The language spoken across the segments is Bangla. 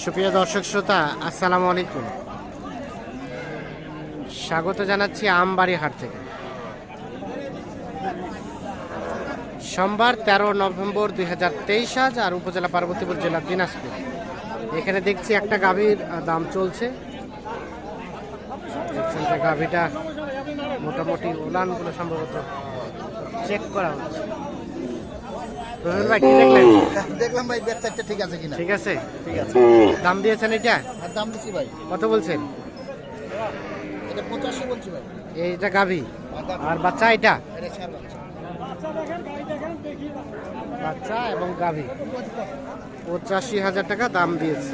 সুপ্রিয় দর্শক শ্রোতা, আসসালামু আলাইকুম। স্বাগত জানাচ্ছি আমবাড়ি হাট থেকে। সোমবার 13 নভেম্বর 2023 আজ, আর উপজেলা পার্বতীপুর জেলা দিনাজপুর। এখানে দেখছি একটা গাভীর দাম চলছে। দেখছেন যে গাভীটা মোটামুটি উলানগুলো সম্ভবত চেক করা হচ্ছে। ভাই কি দেখলেন? দেখলাম ভাই, ব্যাক সাইডটা ঠিক আছে কিনা। ঠিক আছে, ঠিক আছে। দাম দিয়েছেন এটা? আর দাম দিছি ভাই। কত বলছেন? এটা 85 বলছি ভাই। এইটা গাভী আর বাচ্চা, এটা এটা ছাড় বাচ্চা। বাচ্চা এবং গাভী 85,000 টাকা দাম দিয়েছে।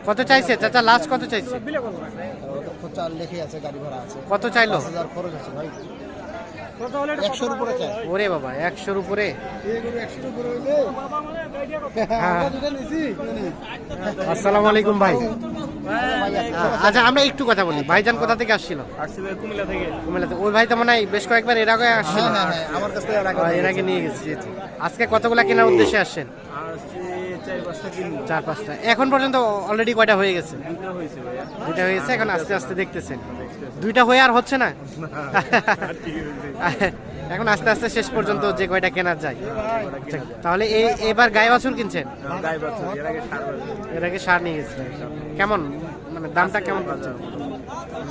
কত চাইছে চাচা? লাস্ট কত চাইছে? ওটা খরচা লেখে আছে, গাড়ি ভাড়া আছে। কত চাইলো? 5000 খরচ আছে ভাই। 100 এর উপরে চাই। ওরে বাবা, 100-র উপরে? এই গরু 100 এর উপরে হইলে হ্যাঁ। দুটো নিছি। আসসালামু আলাইকুম ভাই। আচ্ছা, আমরা একটু কথা বলি। ভাইজান কোথা থেকে আসছিল? আসছিল কুমিল্লা থেকে। কুমিল্লা থেকে। ওই ভাই তো মনে হয় বেশ কয়েকবার এর আগে আসছিল। হ্যাঁ হ্যাঁ, আমার কাছ থেকে এর আগে নিয়ে গেছি। আজকে কতগুলা কেনার উদ্দেশ্যে আসছেন? আসছে 4-5টা কিনবো। 4-5টা। এখন পর্যন্ত অলরেডি কয়টা হয়ে গেছে? 2টা হয়েছে ভাইয়া। 2টা হয়ে গেছে। এখন আস্তে আস্তে দেখতেছেন 2টা হয়ে আর হচ্ছে না। এখন আস্তে আস্তে শেষ পর্যন্ত যে কয়টা কেনা যায়। তাহলে এবার গায়ে বাছুর কিনছেন? গাই বাচ্চা এর আগে সার এর আগে সার নিয়ে গেছিলেন। কেমন, মানে দামটা কেমন পাচ্ছেন?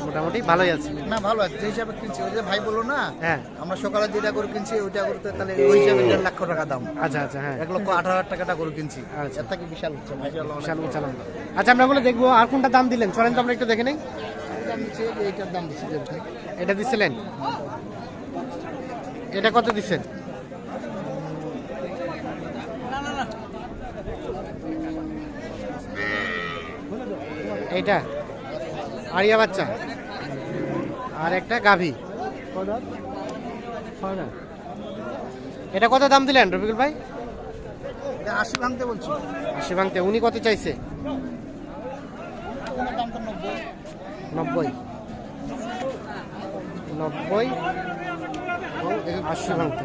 মোটামুটি ভালোই আছে না, ভালো আছে। যে হিসাবে কিনছি, ওই যে ভাই বললো না, হ্যাঁ। আমরা সকালে যেটা গরু কিনছি ওইটা করতে, তাহলে ওই হিসাবে 1.5 লাখ টাকা দাম। আচ্ছা আচ্ছা, হ্যাঁ। 1,18,000 টাকাটা গরু কিনছি। আচ্ছা। এর থেকে বিশাল হচ্ছে ভাই। বিশাল উঁচা লম্বা। আচ্ছা, আমরা ওগুলো দেখবো। আর কোনটা দাম দিলেন? চলেন তো আমরা একটু দেখে নেই। দাম দিচ্ছে, এইটার দাম দিচ্ছে যে ভাই। এটা দিছিলেন? এটা কত দিচ্ছেন? এইটা আরিয়া বাচ্চা আর একটা গাভী। এটা কত দাম দিলেন রফিকুল ভাই? এটা 80 ভাঙতে বলছি। 80 ভাঙতে। উনি কত চাইছে? ওনার দামটা 90। 90 80 ভাঙতে।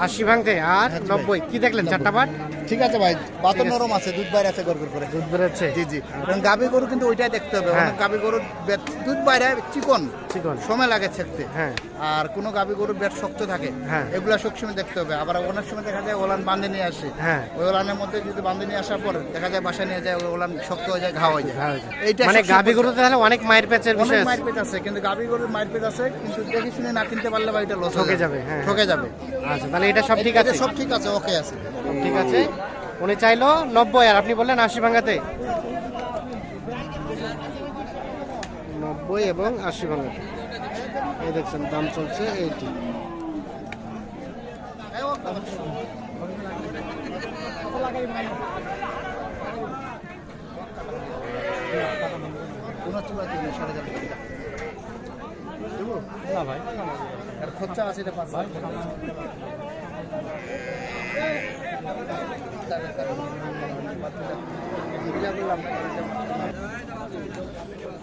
আশি ভাঙতে আর 90। কি দেখলেন? 4টা পাট ঠিক আছে ভাই, বাতো নরম আছে, দুধ বাইরে আছে গড়গড় করে। দুধ বেরোচ্ছে। জি জি। কারণ গাভী গরু কিন্তু ওইটাই দেখতে হবে। হ্যাঁ। অনেক গাভী গরুর দুধ বাইরে চিকন, চিকন সময় লাগে ছেড়তে। হ্যাঁ। আর কোনো গাভী গরুর বেট শক্ত থাকে, হ্যাঁ। এগুলা সবসময় দেখতে হবে। আবার অনেক সময় দেখা যায় ওলান বাঁধে নিয়ে আসে, হ্যাঁ। ওই ওলানের মধ্যে যদি বাঁধে নিয়ে আসার পর দেখা যায় বাসা নিয়ে যায়, ওই ওলান শক্ত হয়ে যায়, ঘা হয়ে যায়। এইটা মানে গাভী গরুতে তাহলে অনেক মায়ের পেঁচের অনেক বিষয় আছে। মারপিট আছে, কিন্তু গাভী গরুর মারপিট আছে, কিন্তু দেখে শুনে না কিনতে পারলে ভাই এটা লস ঠকে যাবে। হ্যাঁ, ঠকে যাবে। আচ্ছা, তাহলে এটা সব ঠিক আছে? সব ঠিক আছে, ওকে আছে। সব ঠিক আছে। উনি চাইলো 90 আর আপনি বললেন 80 ভাঙাতে। 90 এবং 80 ভাঙাতে। এই দেখছেন দাম চলছে এইটি। কোনো চুলা দিন সরে যাবে না ভাই, আর খরচা আছে এটা 5 ভাই।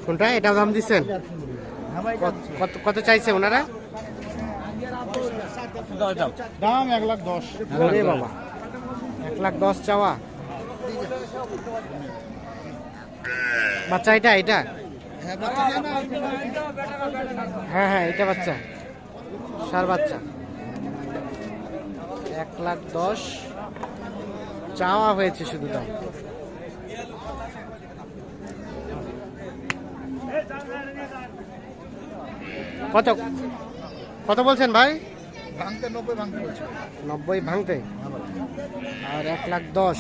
কোনটা? এটা দাম দিচ্ছেন? কত চাইছে ওনারা? দাম 1,10,000। ওরে বাবা, 1,10,000 চাওয়া। বাচ্চা এটা? হ্যাঁ হ্যাঁ, এটা বাচ্চা, সার বাচ্চা। 1,10,000 চাওয়া হয়েছে শুধু দাম। কত কত বলছেন ভাই? ভাঙতে 90 ভাঙতে বলছি। 90 ভাঙতে আর 1,10,000।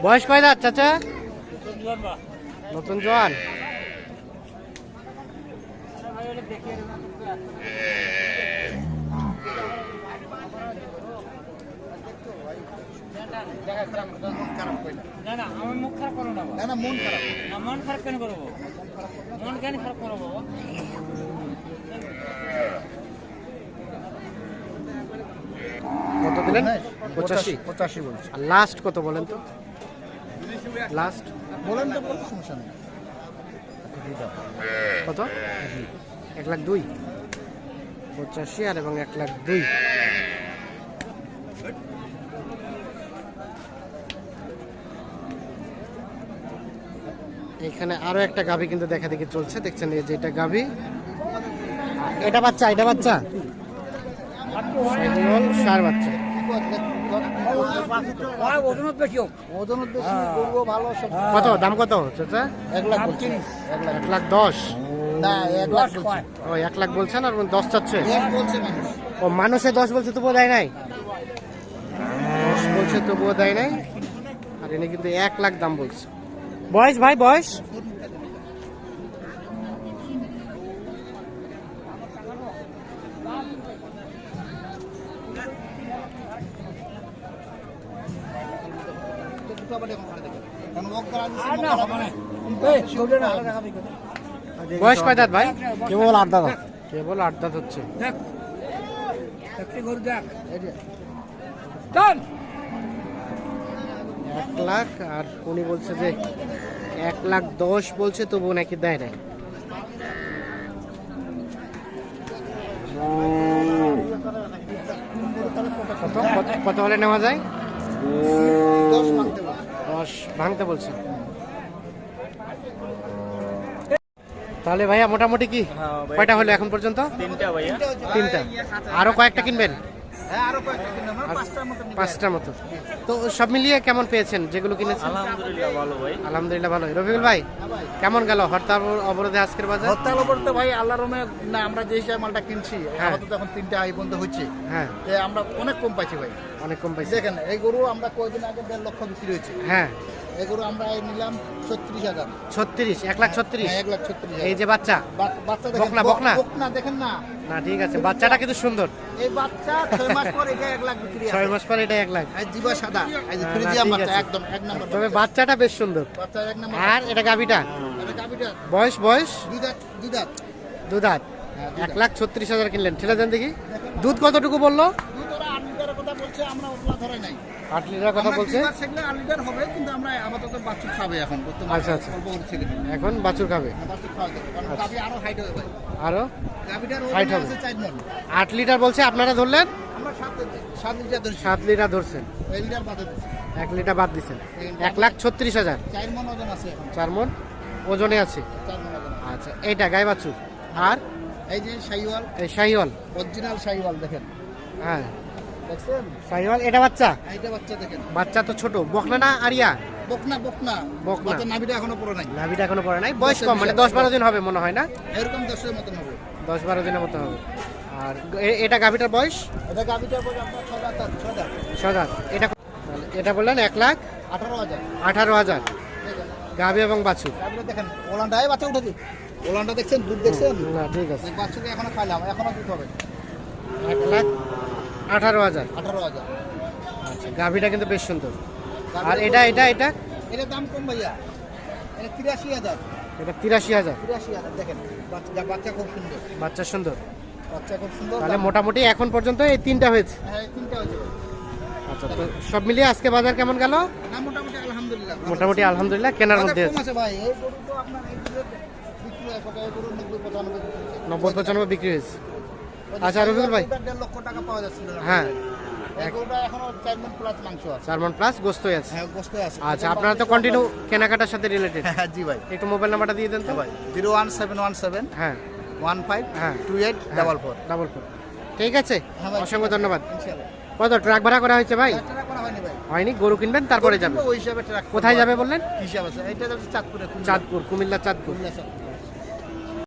বয়স কয় দাঁত চাচা? নতুন জোয়ান। খারাপ কই না। না না আমার মুখ খারাপ করো না না না মন খারাপ। না মন খারাপ কেন করবো মন কেন খারাপ করবো কত দিলেন? 85 85। 85 বলছি। আর লাস্ট কত বলেন তো? লাস্ট বলেন তো কোনো সমস্যা নেই। কত? 1,02,000। 85 আর এবং 1,02,000। এখানে আরো একটা গাভী কিন্তু দেখা দেখি চলছে, দেখছেন এই যে এটা গাভী, এটা বাচ্চা, এটা বাচ্চা সার বাচ্চা। ওজনত বেশি ওজনের বেশি গরু ভালো সব। কত দাম কত চাচা? 1 লাখ বলছি। 1,10,000। না 1 লাখ বলছি। ও 1 লাখ বলছেন আর 10 চাচ্ছে। 10 বলছে মানুষ। ও মানুষে 10 বলছে তবুও দেয় নাই, 10 বলছে তবুও দেয় নাই, আর এনে কিন্তু 1 লাখ দাম বলছে। বয়স ভাই বয়স? দুটো আবার এখন করে দেখেন। কারণ ওক করা দিছে না মোকালা মানে এই চলবে না বয়স কয় দাঁত ভাই? কেবল 8 দাদা। কেবল 8 দাঁত হচ্ছে। দেখ একটি গরু দেখ এই যে চল 1 লাখ আর উনি বলছে যে 1,10,000 বলছে তবুও নাকি দেয় নাই। কত হলে নেওয়া যায়? 10 মানতে বলছে। 10 ভাঙতে বলছে। তাহলে ভাইয়া মোটামুটি কি হ্যাঁ ভাই। কয়টা হলো এখন পর্যন্ত? 3টা ভাইয়া। 3টা। আরো কয়েকটা কিনবেন? হ্যাঁ আরো কয়েকটা কিনলাম আমরা 5টার মতো নিব। 5টার মতো। তো সব মিলিয়ে কেমন পেয়েছেন যেগুলো কিনেছেন? আলহামদুলিল্লাহ ভালো ভাই। আলহামদুলিল্লাহ ভালো। রবিউল ভাই কেমন গেল হরতাল অবরোধে আজকের বাজার? হরতাল বলতে ভাই আল্লাহর রহমে না আমরা যে হিসাবে মালটা কিনছি হ্যাঁ। আপাতত এখন 3টা আই বন্ধ হচ্ছে। হ্যাঁ তে আমরা অনেক কম পাইছি ভাই। অনেক কম পাইছে। দেখেন এই গরু আমরা কয়েকদিন আগে 1.5 লক্ষ বিক্রি হয়েছে। হ্যাঁ এই গরু আমরা এই নিলাম 36,000। 36, 1,36,000। হ্যাঁ 1,36,000। এই যে বাচ্চা, বাচ্চা দেখেন বকনা, বকনা? বকনা দেখেন না। না ঠিক আছে, বাচ্চাটা কিন্তু সুন্দর। এই বাচ্চা 6 মাস পর এটা 1 লাখ বিক্রি 6 আছে। মাস পরে এটা 1 লাখ। এই জিবা সাদা এই যে না, ফ্রিজিয়াম ঠিক বাচ্চা আছে। একদম এক নাম্বার। তবে বাচ্চাটা বেশ সুন্দর। বাচ্চা এক নাম্বার। আর এটা গাবিটা এটা গাবিটা বয়স বয়স দুই দাঁত দুই দাঁত। দুধাত। হ্যাঁ, 1,36,000 কিনলেন, ঠেলে দেন দেখি। দুধ কতটুকু বললো? দুধ ওরা 8 লিটারের কথা বলছে, আমরা ওগুলা ধরে নাই। 8 লিটার কথা আমরা বলছে। লিটার সেগুলো 8 লিটার হবে, কিন্তু আমরা আপাতত বাছুর খাবে এখন বর্তমানে। আচ্ছা, আচ্ছা। অল্প করে ছেলে দিই। এখন বাছুর খাবে বাছুর খাওয়া যাবে, কারণ গাভী আরো হাইট হবে ভাই। আরো। গাভীটার Height ওজন হবে। আছে 4 মণ। 8 লিটার বলছে, আপনারা ধরলেন আমরা 7 লিটার ধরছি। 7 লিটার ধরছেন, 1 লিটার বাদে দিচ্ছি। 1 লিটার বাদ দিচ্ছেন। 1,36,000। 4 মণ ওজন আছে এখন। 4 মণ ওজনে আছে। 4 মণ ওজন। আচ্ছা এইটা গাই বাছুর। আর এই যে শাহিওয়াল, এই শাহিওয়াল। অরিজিনাল শাহিওয়াল দেখেন। হ্যাঁ দেখছেন? শাহিওয়াল, এটা বাচ্চা। এইটা বাচ্চা দেখেন। বাচ্চা তো ছোট, বকনা না আরিয়া? বকনা বকনা। বকনা। বাচ্চা নাভিটা এখনো পড়ে নাই। নাভিটা এখনো পড়ে নাই, বয়স কম, মানে 10-12 দিন হবে মনে হয় না? এরকম 10 এর মতন হবে। 10-12 দিনের মতো হবে। আর এটা গাভিটার বয়স এটা গাভীটার বয়স আপনার 6 দাঁত 6 দাঁত। 6 দাঁত। এটা তাহলে এটা বললেন 18,000। 1,18,000 গাভি এবং বাছুর। গাভীটা দেখেন, ওলানটাই বাচ্চা উঠেছে। ওলানটা দেখছেন, দুধ দেখছেন? না ঠিক আছে। এই বাচ্চাকে এখনো খাইলাম, এখনো দুধ হবে। 1,18,000। 18,000। আচ্ছা গাভিটা কিন্তু বেশ সুন্দর। গাভীটা আর এটা এটা এটা এটার দাম কম ভাইয়া। এটা 83,000। এটা 83,000। 83,000 দেখেন। বাচ্চা খুব সুন্দর। বাচ্চা সুন্দর। বাচ্চা খুব সুন্দর। তাহলে মোটামুটি এখন পর্যন্ত এই 3টা হয়েছে। হ্যাঁ, 3টা হয়েছে। আচ্ছা তো সব মিলিয়ে আজকে বাজার কেমন গেল? না মোটামুটি আলহামদুলিল্লাহ। মোটামুটি আলহামদুলিল্লাহ, কেনার মধ্যে বাজার কম আছে। আছে ভাই। এই গরু তো আপনার এই দুধের বিক্রি হয় কত? এই গরু 90-95 90-95 বিক্রি হয়েছে। আচ্ছা, রবিউল ভাই। 1.5 লক্ষ টাকা পাওয়া যাচ্ছিল না। হ্যাঁ এই গরুটা এখনো 4 মণ প্লাস মাংস আছে। 4 মণ প্লাস গোস্তই আছে। হ্যাঁ, গোস্ত আছে। আচ্ছা আপনারা তো কন্টিনিউ কেনাকাটার সাথে রিলেটেড। হ্যাঁ জি ভাই। একটু মোবাইল নাম্বারটা দিয়ে দেন তো। ভাই 01717 হ্যাঁ 15 হ্যাঁ 2844। 44। ঠিক আছে, হ্যাঁ ভাই, অসংখ্য ধন্যবাদ। ইনশাআল্লাহ। কত ট্রাক ভাড়া করা হয়েছে ভাই? টাকা করা হয়নি ভাই। হয়নি, গরু কিনবেন তারপরে যাবে। ওই হিসাবে ট্রাক কোথায় যাবে বললেন? হিসাব আছে। এটা যাচ্ছে চাঁদপুরে। চাঁদপুর, কুমিল্লা চাঁদপুর। কুমিল্লা চাঁদপুর।